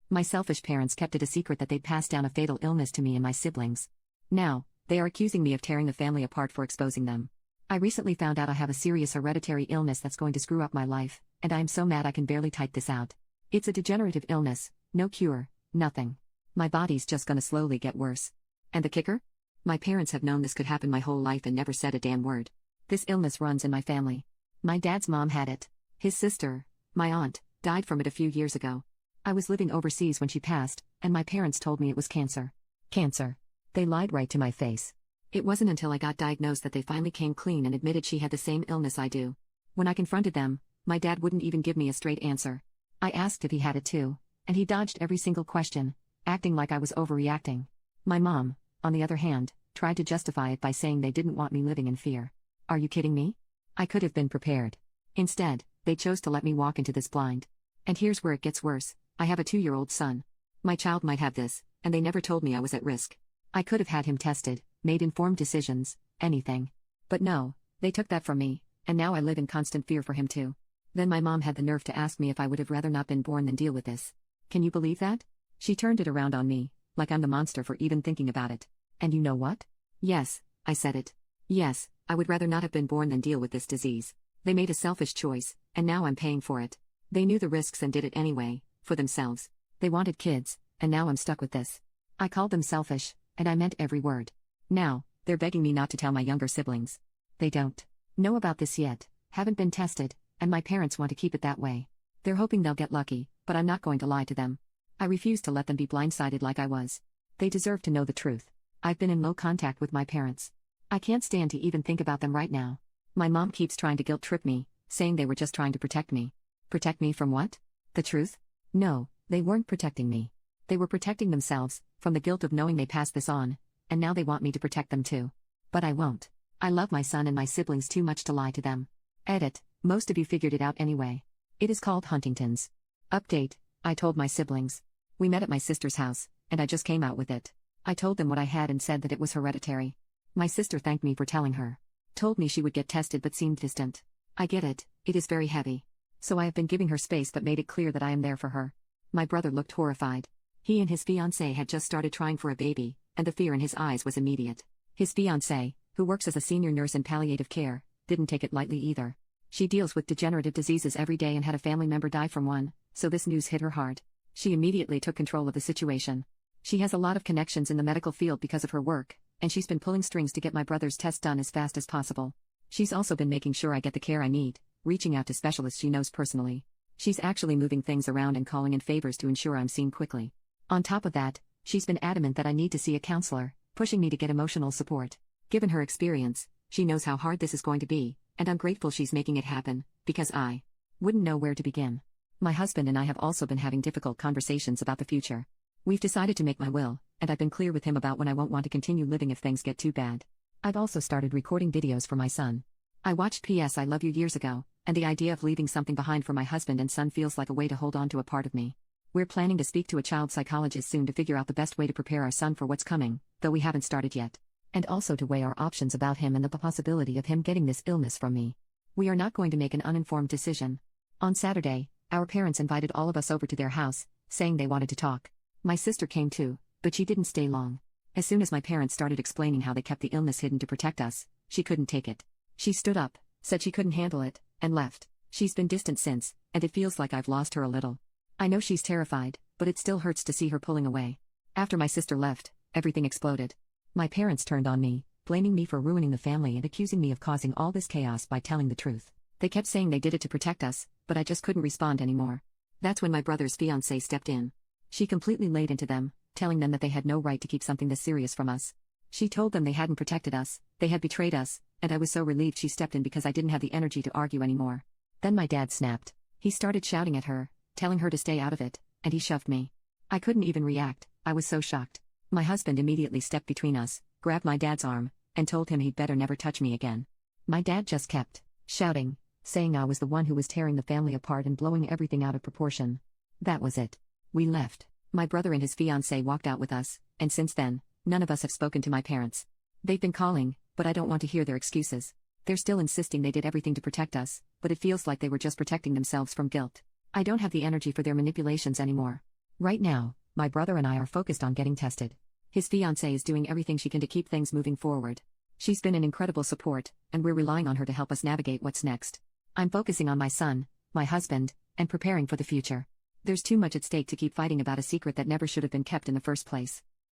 My selfish parents kept it a secret that they'd passed down a fatal illness to me and my siblings. Now, they are accusing me of tearing the family apart for exposing them. I recently found out I have a serious hereditary illness that's going to screw up my life, and I am so mad I can barely type this out. It's a degenerative illness, no cure, nothing. My body's just gonna slowly get worse. And the kicker? My parents have known this could happen my whole life and never said a damn word. This illness runs in my family. My dad's mom had it. His sister, my aunt, died from it a few years ago. I was living overseas when she passed, and my parents told me it was cancer. Cancer. They lied right to my face. It wasn't until I got diagnosed that they finally came clean and admitted she had the same illness I do. When I confronted them, my dad wouldn't even give me a straight answer. I asked if he had it too, and he dodged every single question, acting like I was overreacting. My mom, on the other hand, tried to justify it by saying they didn't want me living in fear. Are you kidding me? I could have been prepared. Instead, they chose to let me walk into this blind. And here's where it gets worse. I have a 2-year-old son. My child might have this, and they never told me I was at risk. I could have had him tested, made informed decisions, anything. But no, they took that from me, and now I live in constant fear for him too. Then my mom had the nerve to ask me if I would have rather not been born than deal with this. Can you believe that? She turned it around on me, like I'm the monster for even thinking about it. And you know what? Yes, I said it. Yes, I would rather not have been born than deal with this disease. They made a selfish choice, and now I'm paying for it. They knew the risks and did it anyway, for themselves. They wanted kids, and now I'm stuck with this. I called them selfish, and I meant every word. Now, they're begging me not to tell my younger siblings. They don't know about this yet, haven't been tested, and my parents want to keep it that way. They're hoping they'll get lucky, but I'm not going to lie to them. I refuse to let them be blindsided like I was. They deserve to know the truth. I've been in low contact with my parents. I can't stand to even think about them right now. My mom keeps trying to guilt trip me, saying they were just trying to protect me. Protect me from what? The truth? No, they weren't protecting me. They were protecting themselves, from the guilt of knowing they passed this on, and now they want me to protect them too. But I won't. I love my son and my siblings too much to lie to them. Edit, most of you figured it out anyway. It is called Huntington's. Update, I told my siblings. We met at my sister's house, and I just came out with it. I told them what I had and said that it was hereditary. My sister thanked me for telling her. Told me she would get tested but seemed distant. I get it, it is very heavy. So I have been giving her space but made it clear that I am there for her. My brother looked horrified. He and his fiancée had just started trying for a baby, and the fear in his eyes was immediate. His fiancée, who works as a senior nurse in palliative care, didn't take it lightly either. She deals with degenerative diseases every day and had a family member die from one, so this news hit her hard. She immediately took control of the situation. She has a lot of connections in the medical field because of her work, and she's been pulling strings to get my brother's test done as fast as possible. She's also been making sure I get the care I need, reaching out to specialists she knows personally. She's actually moving things around and calling in favors to ensure I'm seen quickly. On top of that, she's been adamant that I need to see a counselor, pushing me to get emotional support. Given her experience, she knows how hard this is going to be, and I'm grateful she's making it happen, because I wouldn't know where to begin. My husband and I have also been having difficult conversations about the future. We've decided to make my will, and I've been clear with him about when I won't want to continue living if things get too bad. I've also started recording videos for my son. I watched P.S. I Love You years ago, and the idea of leaving something behind for my husband and son feels like a way to hold on to a part of me. We're planning to speak to a child psychologist soon to figure out the best way to prepare our son for what's coming, though we haven't started yet. And also to weigh our options about him and the possibility of him getting this illness from me. We are not going to make an uninformed decision. On Saturday, our parents invited all of us over to their house, saying they wanted to talk. My sister came too, but she didn't stay long. As soon as my parents started explaining how they kept the illness hidden to protect us, she couldn't take it. She stood up, said she couldn't handle it, and left. She's been distant since, and it feels like I've lost her a little. I know she's terrified, but it still hurts to see her pulling away. After my sister left, everything exploded. My parents turned on me, blaming me for ruining the family and accusing me of causing all this chaos by telling the truth. They kept saying they did it to protect us, but I just couldn't respond anymore. That's when my brother's fiancée stepped in. She completely laid into them, telling them that they had no right to keep something this serious from us. She told them they hadn't protected us, they had betrayed us, and I was so relieved she stepped in because I didn't have the energy to argue anymore. Then my dad snapped. He started shouting at her, telling her to stay out of it, and he shoved me. I couldn't even react, I was so shocked. My husband immediately stepped between us, grabbed my dad's arm, and told him he'd better never touch me again. My dad just kept shouting, saying I was the one who was tearing the family apart and blowing everything out of proportion. That was it. We left. My brother and his fiancée walked out with us, and since then, none of us have spoken to my parents. They've been calling, but I don't want to hear their excuses. They're still insisting they did everything to protect us, but it feels like they were just protecting themselves from guilt. I don't have the energy for their manipulations anymore. Right now, my brother and I are focused on getting tested. His fiancée is doing everything she can to keep things moving forward. She's been an incredible support, and we're relying on her to help us navigate what's next. I'm focusing on my son, my husband, and preparing for the future. There's too much at stake to keep fighting about a secret that never should have been kept in the first place.